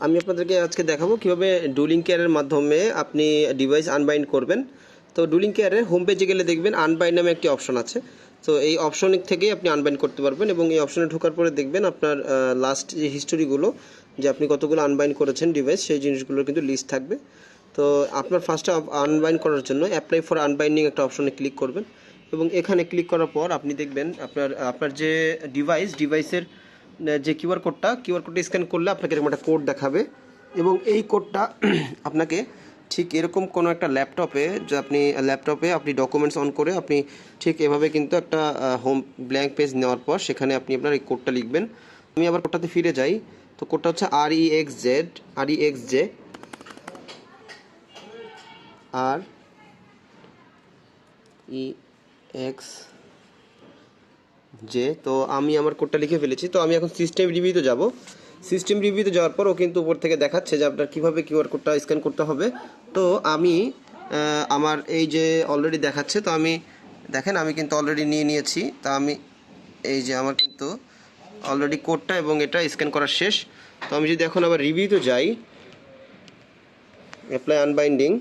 আমি আপনাদেরকে আজকে দেখাবো কিভাবে ডুলিং কেয়ারের মাধ্যমে আপনি ডিভাইস আনবাইন্ড করবেন। তো ডুলিং কেয়ারের হোম পেজে গেলে দেখবেন আনবাইন্ড নামে একটি অপশন আছে। তো এই অপশন থেকেই আপনি আনবাইন্ড করতে পারবেন এবং এই অপশনে ঢোকার পরে দেখবেন আপনার লাস্ট যে হিস্টোরিগুলো, যে আপনি কতগুলো আনবাইন্ড করেছেন ডিভাইস, সেই জিনিসগুলোর কিন্তু লিস্ট থাকবে। তো আপনার ফার্স্টে আনবাইন্ড করার জন্য অ্যাপ্লাই ফর আনবাইন্ডিং একটা অপশনে ক্লিক করবেন এবং এখানে ক্লিক করার পর আপনি দেখবেন আপনার যে ডিভাইসের যে কিউআর কোডটা স্ক্যান করলে আপনাকে এরকম একটা কোড দেখাবে এবং এই কোডটা আপনাকে ঠিক এরকম কোনো একটা ল্যাপটপে আপনি ডকুমেন্টস অন করে আপনি ঠিক এভাবে কিন্তু একটা হোম ব্ল্যাঙ্ক পেজ নেওয়ার পর সেখানে আপনি আপনার এই কোডটা লিখবেন। আমি আবার কোডটাতে ফিরে যাই। তো কোডটা হচ্ছে REXJ তো আমি আমার কোডটা লিখে ফেলেছি। তো আমি এখন সিস্টেম রিভিউতে যাব। সিস্টেম রিভিউতে যাওয়ার পর ও কিন্তু উপর থেকে দেখাচ্ছে যে আপনার কীভাবে কিউআর কোডটা স্ক্যান করতে হবে। তো আমি আমার এই যে অলরেডি দেখাচ্ছে, তো আমি দেখেন আমি কিন্তু অলরেডি নিয়েছি। তা আমি এই যে আমার কিন্তু অলরেডি কোডটা এবং এটা স্ক্যান করা শেষ। তো আমি যদি এখন আবার রিভিউতে যাই, অ্যাপ্লাই আনবাইন্ডিং,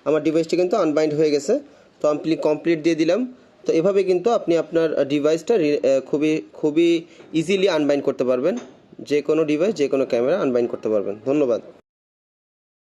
আমার ডিভাইসটি কিন্তু আনবাইন্ড হয়ে গেছে। তো আমি কমপ্লিট দিয়ে দিলাম। তো এভাবে কিন্তু আপনি আপনার ডিভাইসটা খুবই ইজিলি আনবাইন্ড করতে পারবেন। যে কোনো ডিভাইস, যে কোনো ক্যামেরা আনবাইন্ড করতে পারবেন। ধন্যবাদ।